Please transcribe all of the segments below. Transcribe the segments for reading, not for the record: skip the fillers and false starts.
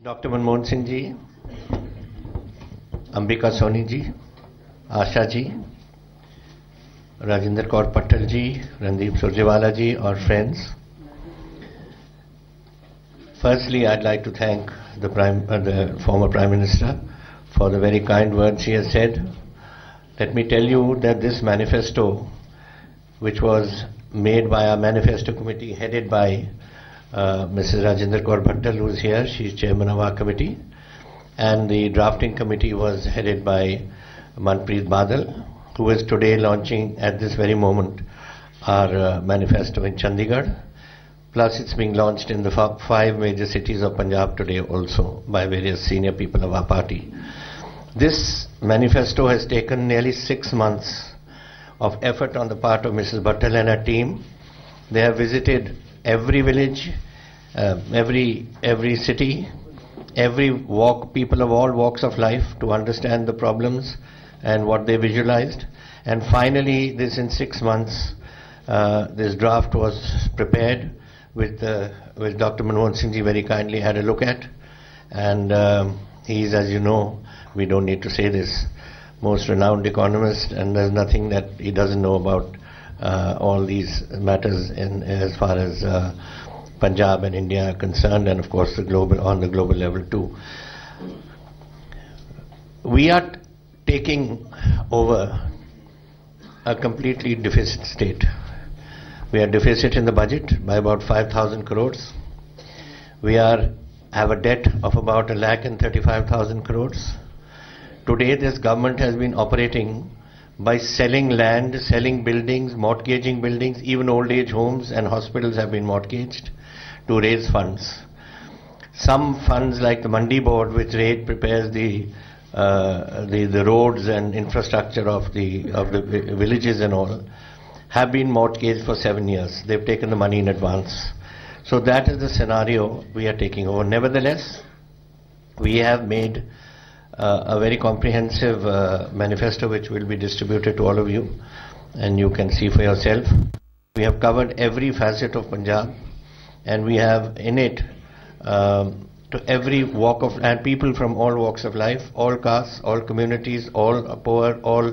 Doctor Manmohan Singh ji, Ambika Soni ji, Asha ji, Rajendra Kaur पट्टल जी, रणदीप सुरजेवाला जी, और friends. Firstly, I'd like to thank the former Prime Minister for the very kind words he has said. Let me tell you that this manifesto, which was made by our manifesto committee headed by Mrs. Rajendra Kaur Bhattal, who is here, she is chairman of our committee, and the drafting committee was headed by Manpreet Badal, who is today launching at this very moment our manifesto in Chandigarh. Plus it's being launched in the 5 major cities of Punjab today also by various senior people of our party. This manifesto has taken nearly 6 months of effort on the part of Mrs. Bhattal and her team. They have visited every village, every city, every walk, people of all walks of life, to understand the problems and what they visualized. And finally, this in 6 months, this draft was prepared, with Dr. Manmohan Singh ji very kindly had a look at. And he is, as you know, we don't need to say this, most renowned economist, and there's nothing that he doesn't know about all these matters as far as Punjab and India are concerned, and of course on the global level too. We are taking over a completely deficit state. We are deficit in the budget by about 5,000 crores. We have a debt of about 1,35,000 crores. Today this government has been operating by selling land, selling buildings, mortgaging buildings, even old age homes and hospitals have been mortgaged to raise funds. Some funds like the Mandi Board, which prepares the roads and infrastructure of the villages and all, have been mortgaged for 7 years. They've taken the money in advance. So that is the scenario we are taking over. Nevertheless, we have made a very comprehensive manifesto which will be distributed to all of you, and you can see for yourself. We have covered every facet of Punjab, and we have in it to every walk of, and people from all walks of life, all castes, all communities, all poor, all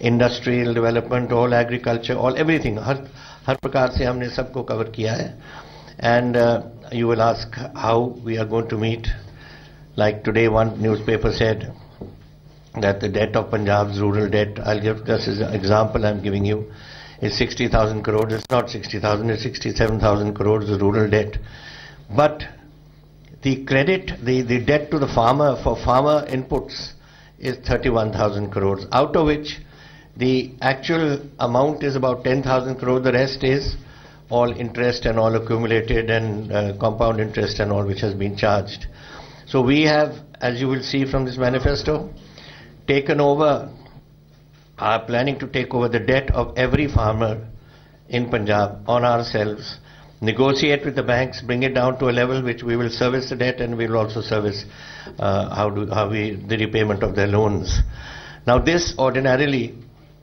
industrial development, all agriculture, all everything. हर प्रकार से हमने सबको cover किया है. And you will ask how we are going to meet. Like today, one newspaper said that the debt of Punjab's rural debt, I'll give this as an example I'm giving you, is 60,000 crores. It's not 60,000, it's 67,000 crores, the rural debt. But the credit, the debt to the farmer for farmer inputs is 31,000 crores, out of which the actual amount is about 10,000 crores. The rest is all interest and all accumulated and compound interest and all which has been charged. So we have, as you will see from this manifesto, are planning to take over the debt of every farmer in Punjab on ourselves, negotiate with the banks, bring it down to a level which we will service the debt, and we will also service the repayment of their loans. Now this ordinarily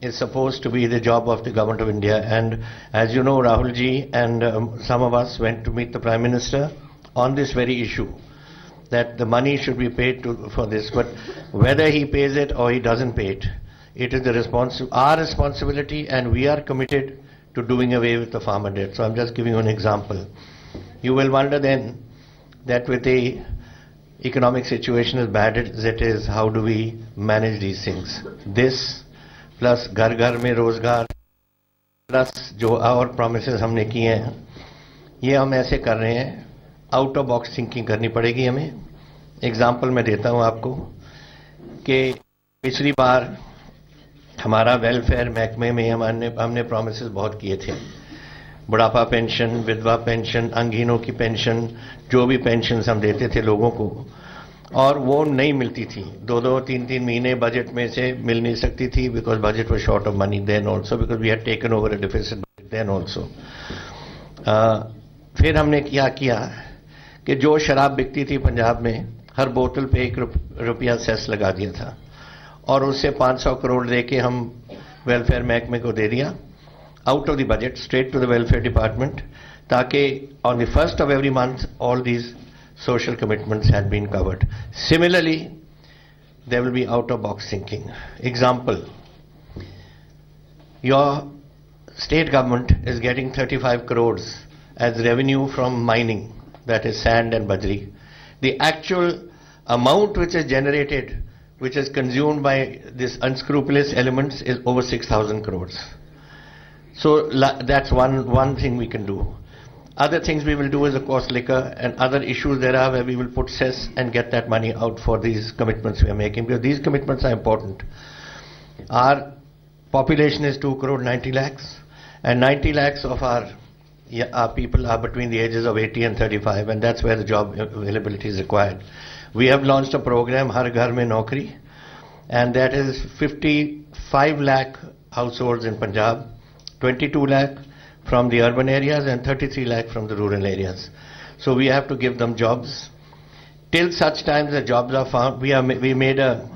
is supposed to be the job of the Government of India, and as you know, Rahul ji and some of us went to meet the Prime Minister on this very issue, that the money should be paid for this, but whether he pays it or he doesn't pay it, it is our responsibility, and we are committed to doing away with the farmer debt. So I'm just giving you an example. You will wonder then that with the economic situation as bad as it is, how do we manage these things? This plus घर घर में रोजगार, plus जो और promises हमने किए हैं, ये हम ऐसे कर रहे हैं. आउट ऑफ बॉक्स थिंकिंग करनी पड़ेगी हमें. एग्जाम्पल मैं देता हूँ आपको कि पिछली बार हमारा वेलफेयर महकमे में हमने प्रोमिसेस बहुत किए थे. बुढ़ापा पेंशन, विधवा पेंशन, अंगहीनों की पेंशन, जो भी पेंशन हम देते थे लोगों को, और वो नहीं मिलती थी. 2-2, 3-3 महीने बजट में से मिल नहीं सकती थी, because budget was short of money then also, because we had taken over a deficit budget then also. फिर हमने क्या किया कि जो शराब बिकती थी पंजाब में, हर बोतल पे ₹1 सेस लगा दिया था, और उससे 500 करोड़ देके हम वेलफेयर महकमे को दे दिया, out of the budget, straight to the welfare department, ताकि on the 1st of every month all these social commitments had been covered. Similarly, there will be out-of-box thinking. Example, your state government is getting 35 crores as revenue from mining, that is sand and bajri. The actual amount which is generated, which is consumed by these unscrupulous elements, is over 6,000 crores. So that's one thing we can do. Other things we will do is, of course, liquor and other issues there are where we will put cess and get that money out for these commitments we are making, because these commitments are important. Our population is 2 crore 90 lakhs, and 90 lakhs of our people are between the ages of 80 and 35, and that's where the job availability is required. We have launched a program, Har Ghar Mein Naukri, and that is 55 lakh households in Punjab, 22 lakh from the urban areas and 33 lakh from the rural areas. So we have to give them jobs. Till such time the jobs are found, we made a,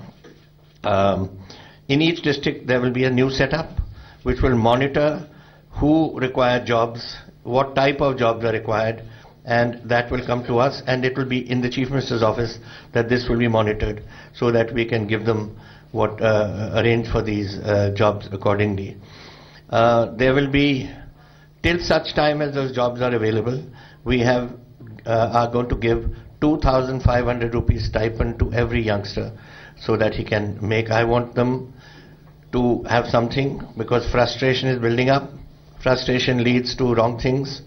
in each district there will be a new setup which will monitor who require jobs, what type of jobs are required, and that will come to us, and it will be in the Chief Minister's office that this will be monitored so that we can give them what, arrange for these jobs accordingly. There will be, till such time as those jobs are available, we have are going to give 2,500 rupees stipend to every youngster so that he can make. I want them to have something, because frustration is building up. Frustration leads to wrong things,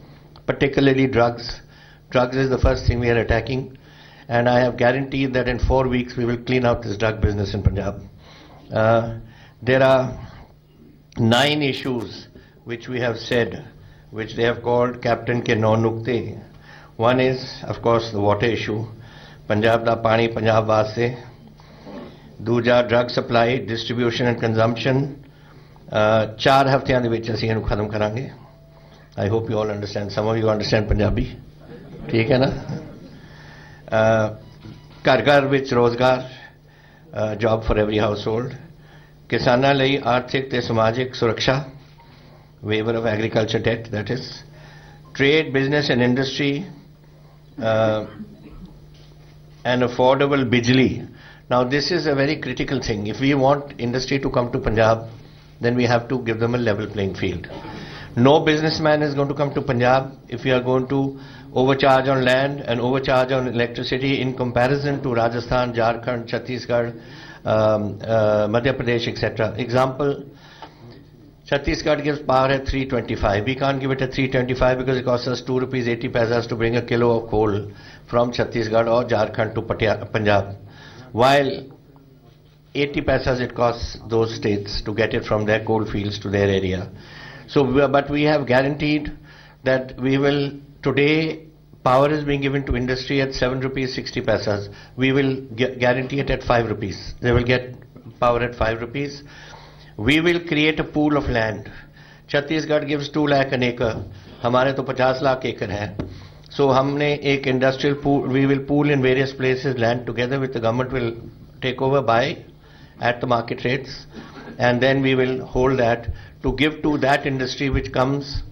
particularly drugs. Drugs is the first thing we are attacking, and I have guaranteed that in 4 weeks we will clean out this drug business in Punjab. There are 9 issues which we have said, which they have called Captain Ke 9 Nukte. One is, of course, the water issue. Punjab da pani Punjab vaste. Dooja, drug supply, distribution and consumption. 4 ਹਫ਼ਤਿਆਂ ਦੇ ਵਿੱਚ ਅਸੀਂ ਇਹਨੂੰ ਖਤਮ ਕਰਾਂਗੇ. I hope you all understand. Some of you understand Punjabi. ਠੀਕ ਹੈ ਨਾ? ਘਰ ਘਰ ਵਿੱਚ ਰੋਜ਼ਗਾਰ, job for every household. ਕਿਸਾਨਾਂ ਲਈ ਆਰਥਿਕ ਤੇ ਸਮਾਜਿਕ ਸੁਰੱਖਿਆ, waiver of agriculture debt, that is. Trade, business and industry, and affordable bijli. Now this is a very critical thing. If we want industry to come to Punjab, then we have to give them a level playing field. No businessman is going to come to Punjab if we are going to overcharge on land and overcharge on electricity in comparison to Rajasthan, Jharkhand, Chhattisgarh, Madhya Pradesh, etc. Example, Chhattisgarh gives power at 325. We can't give it at 325 because it costs us 2 rupees 80 paisas to bring a kilo of coal from Chhattisgarh or Jharkhand to Punjab, while 80 paisas it costs those states to get it from their coal fields to their area. So, but we have guaranteed that we will, today power is being given to industry at 7 rupees 60 paisas. We will guarantee it at 5 rupees. They will get power at 5 rupees. We will create a pool of land. Chhattisgarh gives 2 lakh an acre. हमारे तो 50 lakh acre है. So हमने एक industrial pool, we will pool in various places land together with the government will take over, buy at the market rates, and then we will hold that to give to that industry which comes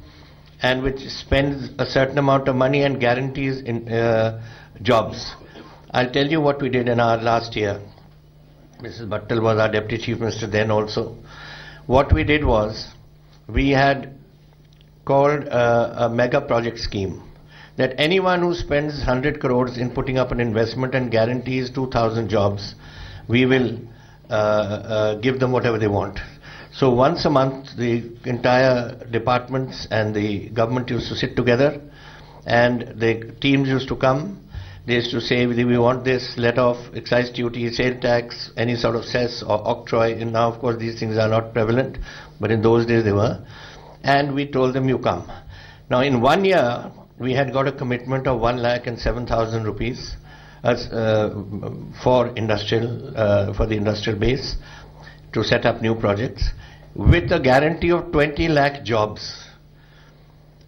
and which spends a certain amount of money and guarantees in jobs. I'll tell you what we did in our last year. Mrs. Bhattal was our Deputy Chief Minister then also. What we did was, we had called a mega project scheme, that anyone who spends 100 crores in putting up an investment and guarantees 2,000 jobs, we will give them whatever they want. So once a month, the entire departments and the government used to sit together, and the teams used to come. They used to say, we want this, let off excise duty, sale tax, any sort of cess or octroi. And now, of course, these things are not prevalent, but in those days they were. And we told them, you come. Now, in 1 year, we had got a commitment of 1,07,000 rupees for industrial, for the industrial base to set up new projects, with a guarantee of 20 lakh jobs.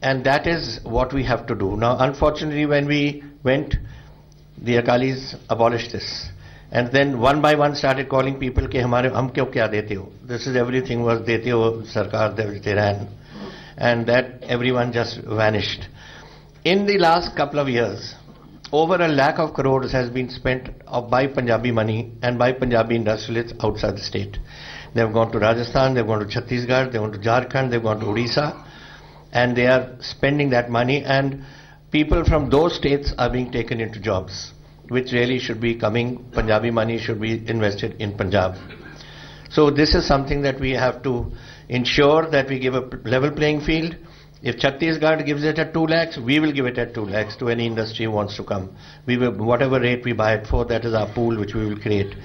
And that is what we have to do. Now, unfortunately, when we went, the Akalis abolished this, and then one by one started calling people कि हमारे हम क्यों क्या देते हो? This is everything was देते हो सरकार they ran, and that everyone just vanished. In the last couple of years, over 1 lakh of crores has been spent by Punjabi money and by Punjabi industrialists outside the state. They have gone to Rajasthan, they have gone to Chhattisgarh, they have gone to Jharkhand, they have gone to Odisha, and they are spending that money, and people from those states are being taken into jobs, which really should be coming. Punjabi money should be invested in Punjab. So this is something that we have to ensure that we give a level playing field. If Chhattisgarh gives it at 2 lakhs, we will give it at 2 lakhs to any industry who wants to come. We will, whatever rate we buy it for, that is our pool which we will create.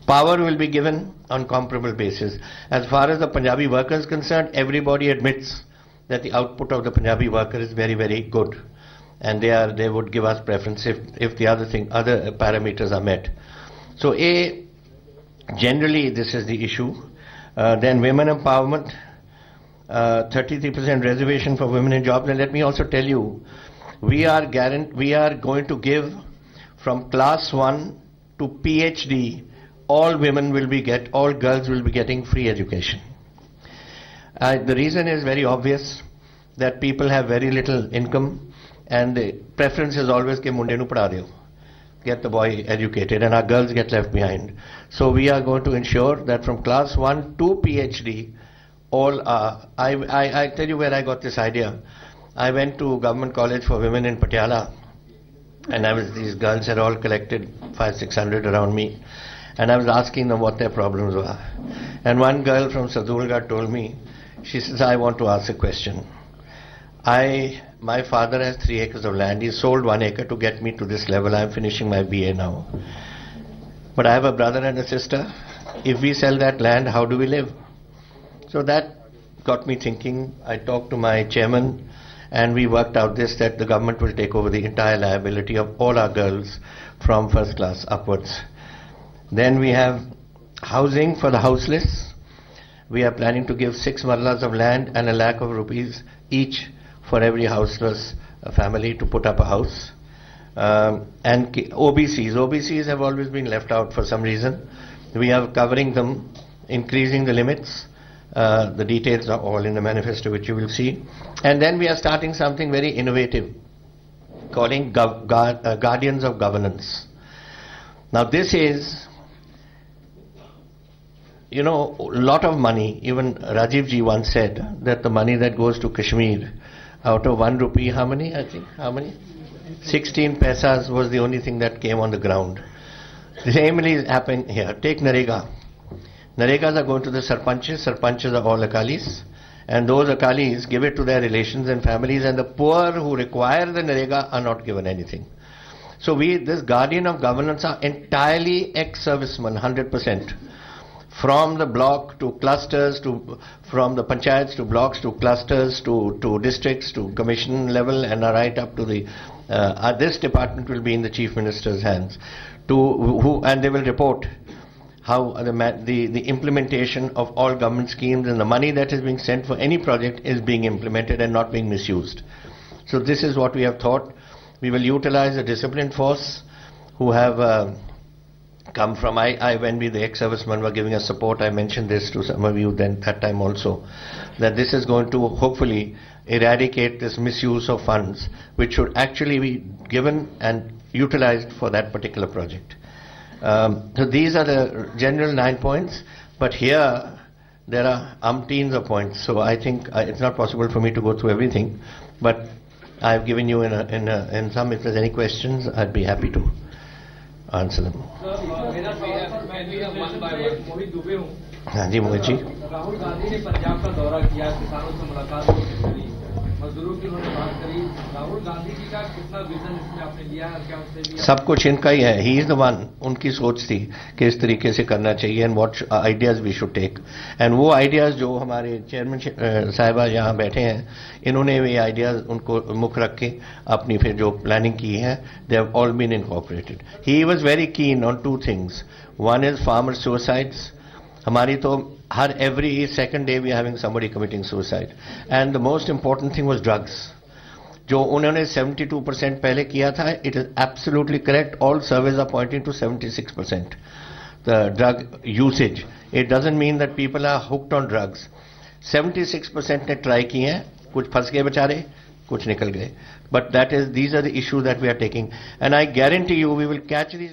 Power will be given on comparable basis. As far as the Punjabi worker is concerned, everybody admits that the output of the Punjabi worker is very, very good. And they would give us preference if the other parameters are met. So generally this is the issue. Then women empowerment. 33% reservation for women in jobs. And let me also tell you, we are going to give from class 1 to PhD, all girls will be getting free education. The reason is very obvious, that people have very little income, and the preference is always ke munde nu padha deo, get the boy educated, and our girls get left behind. So we are going to ensure that from class 1 to PhD, all are. I tell you where I got this idea. I went to Government College for Women in Patiala, and these girls had all collected 500-600 around me, and I was asking them what their problems were. And one girl from Sadhulgarh told me, she says, I want to ask a question. My father has 3 acres of land. He sold 1 acre to get me to this level. I'm finishing my BA now. But I have a brother and a sister. If we sell that land, how do we live? So that got me thinking. I talked to my chairman, and we worked out that the government will take over the entire liability of all our girls from first class upwards. Then we have housing for the houseless. We are planning to give 6 marlas of land and 1 lakh of rupees each for every houseless family to put up a house. And OBCs have always been left out for some reason. We are covering them, increasing the limits. The details are all in the manifesto, which you will see. And then we are starting something very innovative, calling Guardians of Governance. Now this is, a lot of money. Even Rajiv ji once said that the money that goes to Kashmir, out of 1 rupee, how many? 16 paisas was the only thing that came on the ground. The same is happening here. Take Narega. Naregas are going to the sarpanches. Sarpanches are all Akalis. And those Akalis give it to their relations and families, and the poor who require the Narega are not given anything. So this Guardian of Governance are entirely ex-servicemen, 100%. From the block to clusters, from the panchayats to blocks to clusters to districts to commission level, and right up to this department will be in the Chief Minister's hands. And they will report how the implementation of all government schemes and the money that is being sent for any project is being implemented and not being misused. So this is what we have thought. We will utilize the disciplined force who have come from, when the ex-servicemen were giving us support, I mentioned this to some of you that time also, that this is going to hopefully eradicate this misuse of funds, which should actually be given and utilized for that particular project. So these are the general 9 points, but here there are umpteens of points, so I think it's not possible for me to go through everything, but I've given you in some. If there's any questions, I'd be happy to answer them. हाँ जी मोहित जी, राहुल गांधी ने पंजाब का दौरा किया, किसानों से मुलाकात करी, मजदूरों की उन्होंने बात करी। राहुल गांधी जी का कितना विजन इसमें आपने लिया है, क्या उससे भी सब कुछ इनका ही है। ही इज द वन, उनकी सोच थी कि इस तरीके से करना चाहिए and what ideas we should take, and वो आइडियाज जो हमारे चेयरमैन साहिबा यहाँ बैठे हैं, इन्होंने ये आइडियाज उनको मुख रख के अपनी फिर जो प्लानिंग की है, they have all been incorporated. He was very keen on 2 things. One is farmer suicides. हमारी तो हर every second day we are having somebody committing suicide, and the most important thing was drugs. जो उन्होंने 72% पहले किया था, it is absolutely correct. All surveys are pointing to 76% the drug usage. It doesn't mean that people are hooked on drugs. 76% ने try किए हैं, कुछ फंस गए बेचारे, कुछ निकल गए। But these are the issues that we are taking. And I guarantee you we will catch these